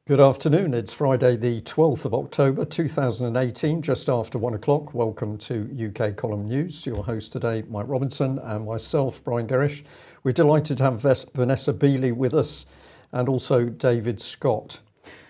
Good afternoon. It's Friday, the 12th of October 2018, just after 1 o'clock. Welcome to UK Column News. Your host today, Mike Robinson, and myself, Brian Gerrish. We're delighted to have Vanessa Beeley with us and also David Scott.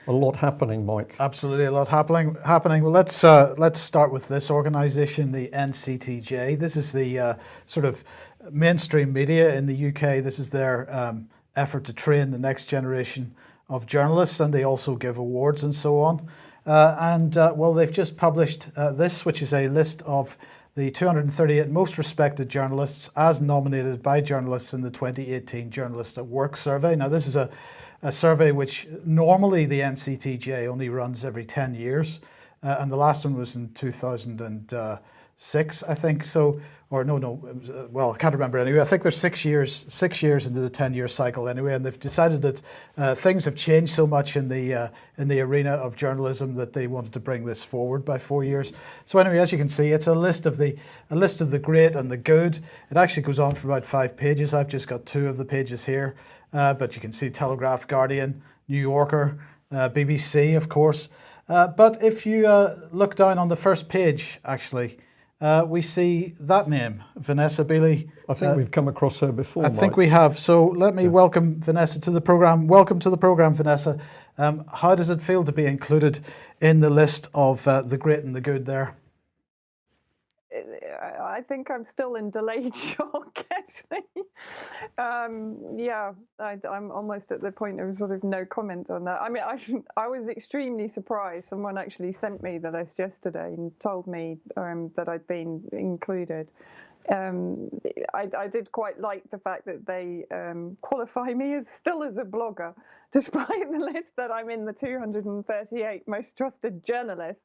A lot happening, Mike. Absolutely, a lot happening. Well, let's start with this organisation, the NCTJ. This is the sort of mainstream media in the UK. This is their effort to train the next generation of journalists, and they also give awards and so on. Well, they've just published this, which is a list of the 238 most respected journalists as nominated by journalists in the 2018 Journalists at Work survey. Now, this is a survey which normally the NCTJ only runs every 10 years, and the last one was in 2006, I think. So, or no, well, I can't remember anyway. I think they're 6 years into the 10-year cycle anyway, and they've decided that things have changed so much in the arena of journalism that they wanted to bring this forward by 4 years. So anyway, as you can see, it's a list of the great and the good. It actually goes on for about 5 pages. I've just got 2 of the pages here. But you can see Telegraph, Guardian, New Yorker, BBC, of course. But if you look down on the first page, actually, we see that name, Vanessa Beeley. I think we've come across her before, Mike. Think we have. So let me welcome Vanessa to the programme. Welcome to the programme, Vanessa. How does it feel to be included in the list of the great and the good there? I think I'm still in delayed shock, actually. I'm almost at the point of sort of no comment on that. I mean, I was extremely surprised. Someone actually sent me the list yesterday and told me that I'd been included. I did quite like the fact that they qualify me as a blogger, despite the list that I'm in the 238 most trusted journalists.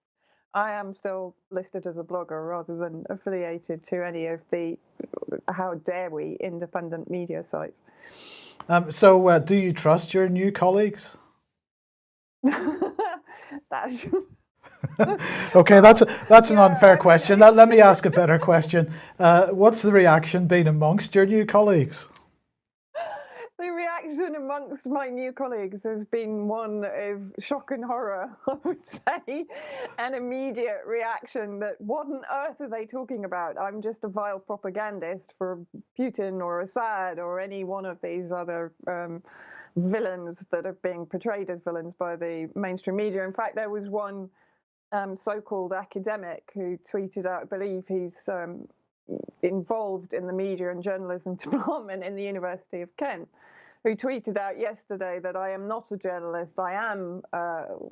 I am still listed as a blogger rather than affiliated to any of the, how dare we, independent media sites. So do you trust your new colleagues? Okay, that's an unfair question. Let me ask a better question. What's the reaction been amongst your new colleagues? The reaction amongst my new colleagues has been one of shock and horror, I would say, an immediate reaction that what on earth are they talking about? I'm just a vile propagandist for Putin or Assad or any one of these other villains that are being portrayed as villains by the mainstream media. In fact, there was one so-called academic who tweeted out, I believe he's involved in the media and journalism department in the University of Kent, who tweeted out yesterday that I am not a journalist. I am,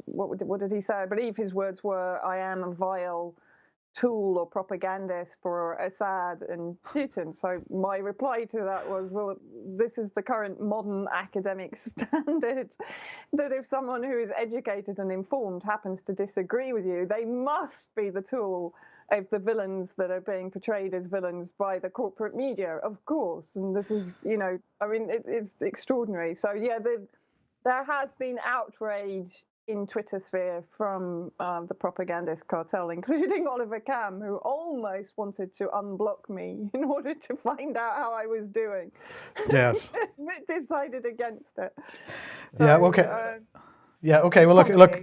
what did he say? I believe his words were, I am a vile tool or propagandist for Assad and Putin. So my reply to that was, well, this is the current modern academic standard, that if someone who is educated and informed happens to disagree with you, they must be the tool of the villains that are being portrayed as villains by the corporate media, of course. And this is, I mean, it's extraordinary. So, yeah, there has been outrage in Twitter sphere from the propagandist cartel, including Oliver Cam, who almost wanted to unblock me in order to find out how I was doing. Yes. But decided against it. Yeah, okay. Okay, well, look.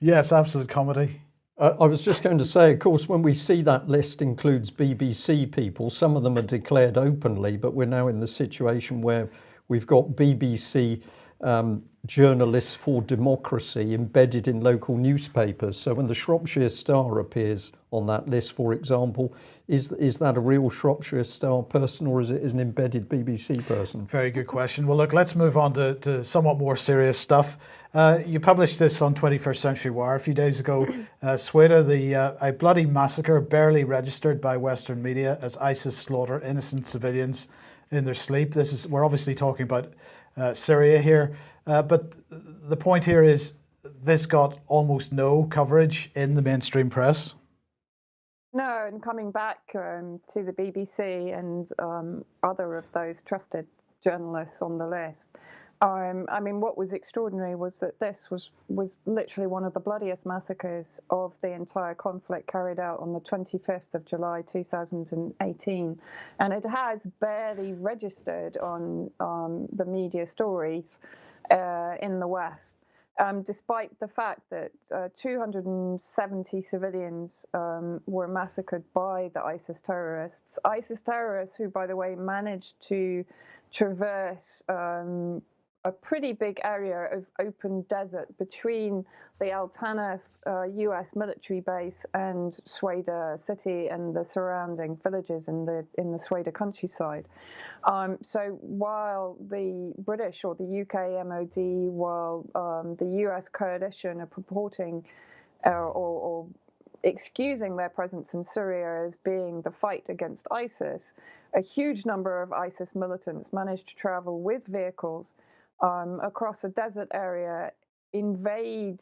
Yes, absolute comedy. I was just going to say, of course, when we see that list includes BBC people, some of them are declared openly, but we're now in the situation where we've got BBC journalists for democracy embedded in local newspapers. So when the Shropshire Star appears on that list, for example, is that a real Shropshire Star person, or is it an embedded BBC person? Very good question. Well, look, let's move on to somewhat more serious stuff. You published this on 21st Century Wire a few days ago. Suweida, a bloody massacre barely registered by Western media as ISIS slaughter innocent civilians in their sleep. We're obviously talking about Syria here, but the point here is this got almost no coverage in the mainstream press. No, and coming back to the BBC and other of those trusted journalists on the list, I mean, what was extraordinary was that this was literally one of the bloodiest massacres of the entire conflict, carried out on the 25th of July 2018. And it has barely registered on the media stories in the West. despite the fact that 270 civilians were massacred by the ISIS terrorists. ISIS terrorists who, by the way, managed to traverse a pretty big area of open desert between the Al Tanf US military base and Suweida city and the surrounding villages in the Suweida countryside. So while the British or the UK MOD, while the US coalition are purporting or excusing their presence in Syria as being the fight against ISIS, a huge number of ISIS militants managed to travel with vehicles across a desert area, invade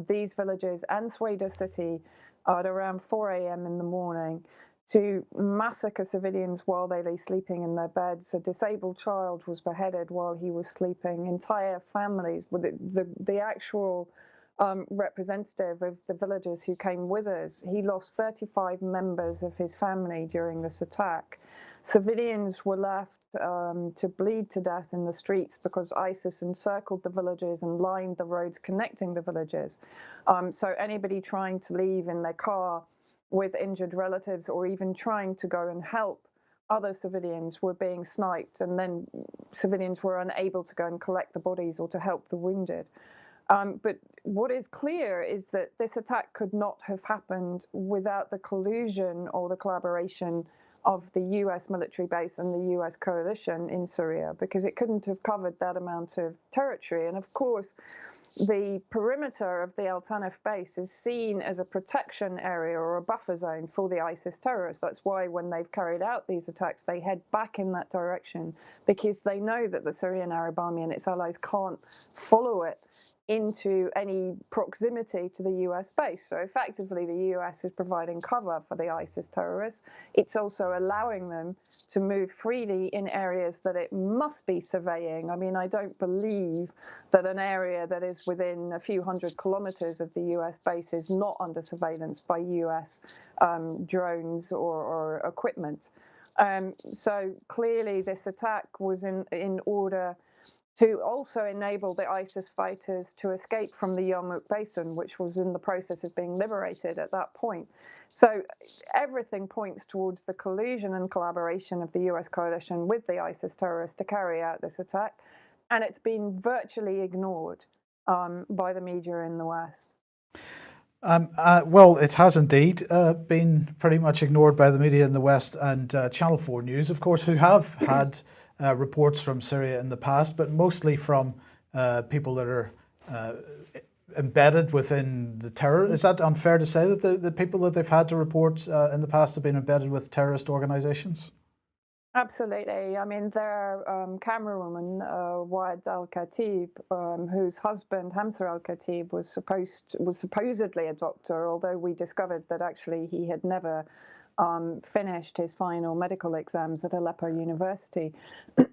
these villages and Suweida city at around 4 a.m. in the morning to massacre civilians while they lay sleeping in their beds. A disabled child was beheaded while he was sleeping. Entire families, the actual representative of the villagers who came with us, he lost 35 members of his family during this attack. Civilians were left to bleed to death in the streets because ISIS encircled the villages and lined the roads connecting the villages. So anybody trying to leave in their car with injured relatives or even trying to go and help other civilians were being sniped, and then civilians were unable to go and collect the bodies or to help the wounded. But what is clear is that this attack could not have happened without the collusion or the collaboration of the US military base and the US coalition in Syria, because it couldn't have covered that amount of territory. And of course, the perimeter of the Al Tanf base is seen as a protection area or a buffer zone for the ISIS terrorists. That's why when they've carried out these attacks, they head back in that direction, because they know that the Syrian Arab Army and its allies can't follow it into any proximity to the US base. So effectively, the US is providing cover for the ISIS terrorists. It's also allowing them to move freely in areas that it must be surveying. I mean, I don't believe that an area that is within a few hundred kilometers of the US base is not under surveillance by US drones or equipment. So clearly this attack was in order to also enable the ISIS fighters to escape from the Yarmouk Basin, which was in the process of being liberated at that point. So everything points towards the collusion and collaboration of the US coalition with the ISIS terrorists to carry out this attack, and it's been virtually ignored by the media in the West. Well, it has indeed been pretty much ignored by the media in the West, and Channel 4 News, of course, who have had reports from Syria in the past, but mostly from people that are embedded within the terror. Is that unfair to say that the people that they've had to report in the past have been embedded with terrorist organizations? Absolutely. I mean, their camerawoman, Waad al-Khatib, whose husband, Hamza al-Khatib, was supposedly a doctor, although we discovered that actually he had never finished his final medical exams at Aleppo University.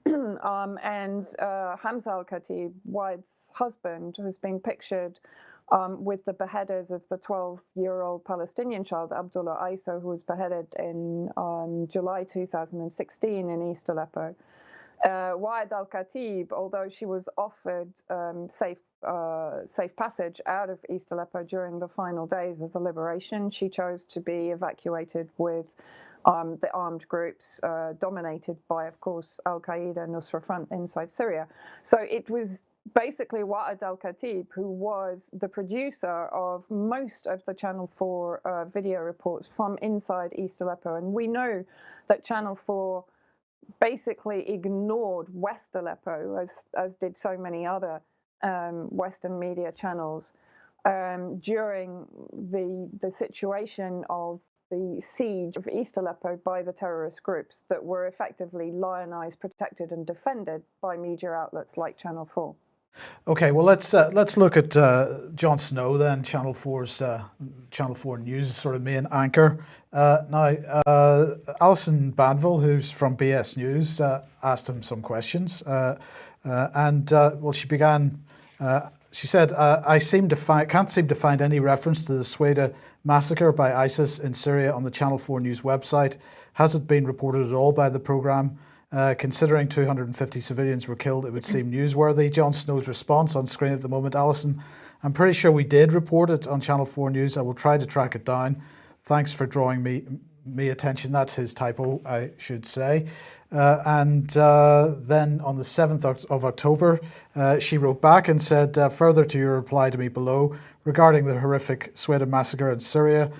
And Hamza al-Khatib, Waad's husband, has been pictured with the beheaders of the 12-year-old Palestinian child, Abdullah Isa, who was beheaded in July 2016 in East Aleppo. Waad al-Khatib, although she was offered safe passage out of East Aleppo during the final days of the liberation, she chose to be evacuated with the armed groups dominated by, of course, Al-Qaeda Nusra Front inside Syria. So it was basically Waad al-Khatib who was the producer of most of the Channel 4 video reports from inside East Aleppo. And we know that Channel 4 basically ignored West Aleppo, as did so many other Western media channels, during the situation of the siege of East Aleppo by the terrorist groups that were effectively lionized, protected, and defended by media outlets like Channel 4. Okay, well let's look at Jon Snow then, Channel 4's Channel 4 News sort of main anchor. Now, Alison Banville, who's from BS News, asked him some questions, and well, she began. She said, "I can't seem to find any reference to the Suweida massacre by ISIS in Syria on the Channel 4 News website. Has it been reported at all by the programme? Considering 250 civilians were killed, it would seem newsworthy. Jon Snow's response on screen at the moment. Alison, I'm pretty sure we did report it on Channel 4 News. I will try to track it down. Thanks for drawing me attention. That's his typo, I should say. And then on the 7th of October, she wrote back and said, further to your reply to me below regarding the horrific Suweida massacre in Syria,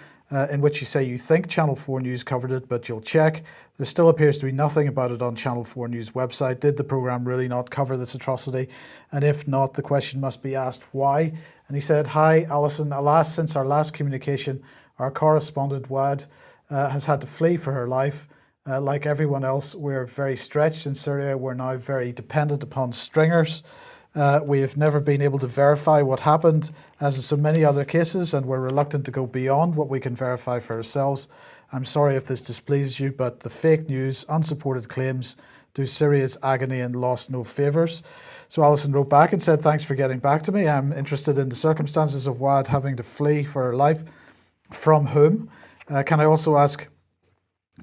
in which you say you think Channel 4 News covered it, but you'll check. There still appears to be nothing about it on Channel 4 News website. Did the programme really not cover this atrocity? And if not, the question must be asked, why? And he said, hi, Alison, alas, since our last communication, our correspondent Wad has had to flee for her life. Like everyone else, we're very stretched in Syria. We're now very dependent upon stringers. We have never been able to verify what happened, as in so many other cases, and we're reluctant to go beyond what we can verify for ourselves. I'm sorry if this displeases you, but the fake news, unsupported claims do Syria's agony and loss no favours. So Alison wrote back and said, thanks for getting back to me. I'm interested in the circumstances of Wad having to flee for her life. From whom? Can I also ask,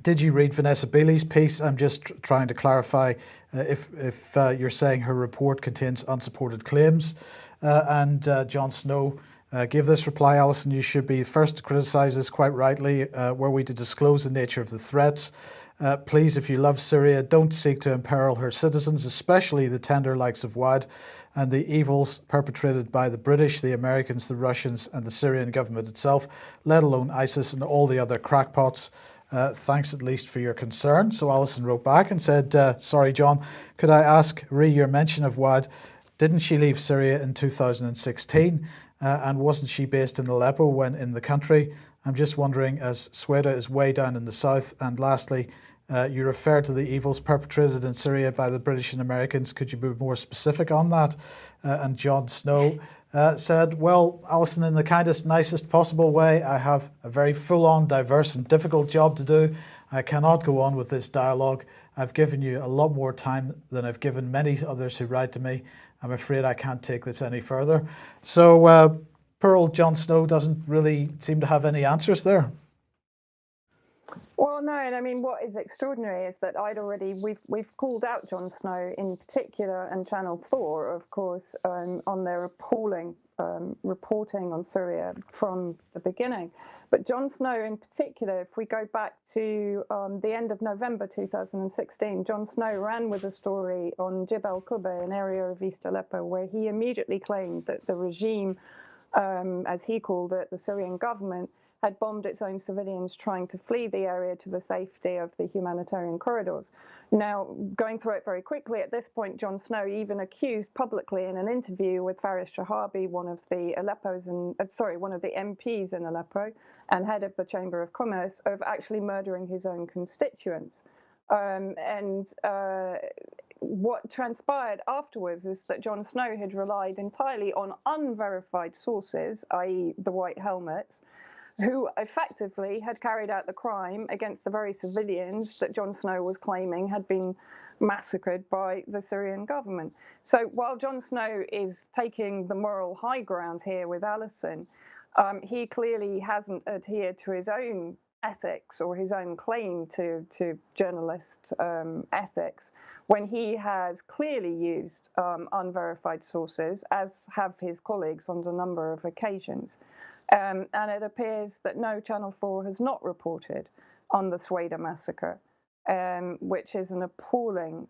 did you read Vanessa Beeley's piece? I'm just trying to clarify if you're saying her report contains unsupported claims. And Jon Snow gave this reply, Alison, you should be first to criticise this quite rightly. Were we to disclose the nature of the threats, please, if you love Syria, don't seek to imperil her citizens, especially the tender likes of Wad, and the evils perpetrated by the British, the Americans, the Russians, and the Syrian government itself, let alone ISIS and all the other crackpots. Thanks at least for your concern. So Alison wrote back and said, sorry, John, could I ask, re your mention of Wad, didn't she leave Syria in 2016? And wasn't she based in Aleppo when in the country? I'm just wondering, as Suweida is way down in the south. And lastly, you referred to the evils perpetrated in Syria by the British and Americans. Could you be more specific on that? And Jon Snow said, well, Alison, in the kindest, nicest possible way, I have a very full-on, diverse and difficult job to do. I cannot go on with this dialogue. I've given you a lot more time than I've given many others who write to me. I'm afraid I can't take this any further. So poor old Jon Snow doesn't really seem to have any answers there. Well, no, and I mean, what is extraordinary is that we've called out Jon Snow in particular and Channel 4, of course, on their appalling reporting on Syria from the beginning. But Jon Snow in particular, if we go back to the end of November 2016, Jon Snow ran with a story on Jebel Qubba, an area of East Aleppo, where he immediately claimed that the regime, as he called it, the Syrian government, had bombed its own civilians trying to flee the area to the safety of the humanitarian corridors. Now, going through it very quickly, at this point, Jon Snow even accused publicly in an interview with Faris Shahabi, one of the MPs in Aleppo and head of the Chamber of Commerce, of actually murdering his own constituents. What transpired afterwards is that Jon Snow had relied entirely on unverified sources, i.e. the White Helmets, who effectively had carried out the crime against the very civilians that Jon Snow was claiming had been massacred by the Syrian government. So while Jon Snow is taking the moral high ground here with Alison, he clearly hasn't adhered to his own ethics or his own claim to journalist ethics when he has clearly used unverified sources, as have his colleagues on a number of occasions. And it appears that no, Channel 4 has not reported on the Suweida massacre, which is an appalling,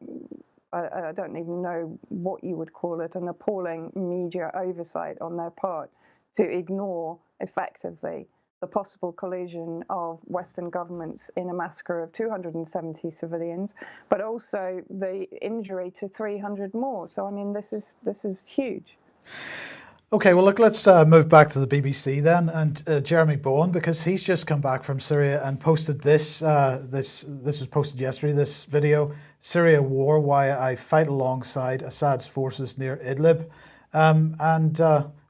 I don't even know what you would call it, an appalling media oversight on their part to ignore effectively the possible collusion of Western governments in a massacre of 270 civilians, but also the injury to 300 more. So, I mean, this is huge. Okay, well, look, let's move back to the BBC then, and Jeremy Bowen, because he's just come back from Syria and posted this. This was posted yesterday, this video, Syria War, Why I Fight Alongside Assad's Forces Near Idlib.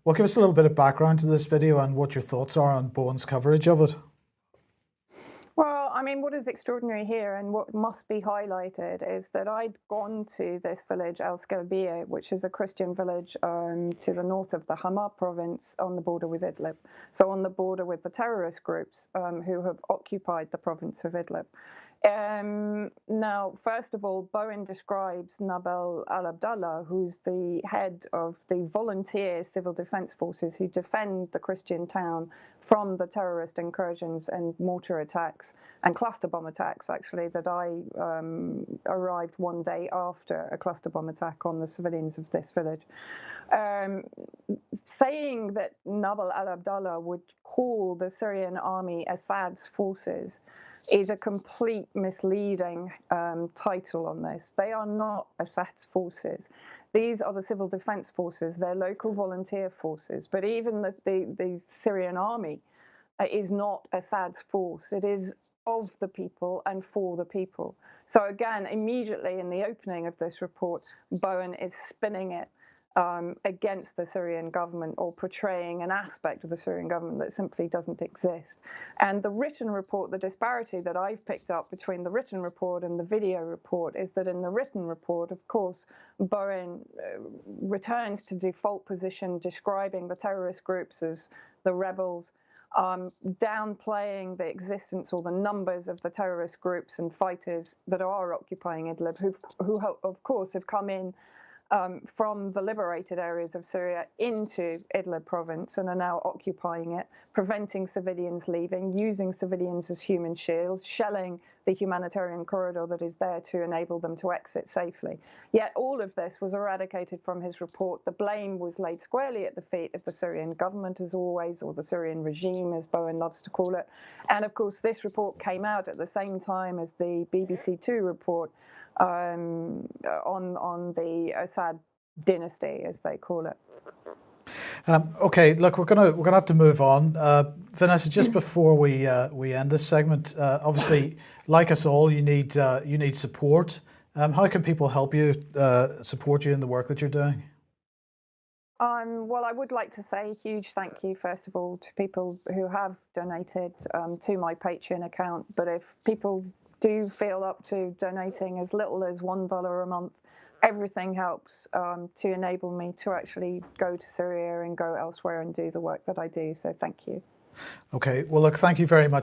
Well, give us a little bit of background to this video and what your thoughts are on Bowen's coverage of it. Well, I mean, what is extraordinary here and what must be highlighted is that I'd gone to this village, Al Skalbiya, which is a Christian village to the north of the Hama province on the border with Idlib. So on the border with the terrorist groups who have occupied the province of Idlib. Now, first of all, Bowen describes Nabal al-Abdallah, who's the head of the volunteer civil defense forces who defend the Christian town from the terrorist incursions and mortar attacks and cluster bomb attacks, actually, that I arrived one day after a cluster bomb attack on the civilians of this village. Saying that Nabal al-Abdallah would call the Syrian army Assad's forces is a complete misleading title on this. They are not Assad's forces. These are the civil defense forces. They're local volunteer forces. But even the Syrian army is not Assad's force. It is of the people and for the people. So again, immediately in the opening of this report, Bowen is spinning it against the Syrian government, or portraying an aspect of the Syrian government that simply doesn't exist. And the written report, the disparity that I've picked up between the written report and the video report is that in the written report, of course, Bowen returns to default position, describing the terrorist groups as the rebels, downplaying the existence or the numbers of the terrorist groups and fighters that are occupying Idlib, who of course have come in from the liberated areas of Syria into Idlib province and are now occupying it, preventing civilians leaving, using civilians as human shields, shelling the humanitarian corridor that is there to enable them to exit safely. Yet all of this was eradicated from his report. The blame was laid squarely at the feet of the Syrian government, as always, or the Syrian regime, as Bowen loves to call it. And of course, this report came out at the same time as the BBC Two report on the Assad dynasty, as they call it. Okay, look, we're gonna have to move on. Vanessa, just before we end this segment, obviously, like us all, you need support. How can people help you, support you in the work that you're doing? Well, I would like to say a huge thank you, first of all, to people who have donated to my Patreon account. But if people do feel up to donating as little as $1 a month, everything helps to enable me to actually go to Syria and go elsewhere and do the work that I do. So thank you. Okay, well, look, thank you very much.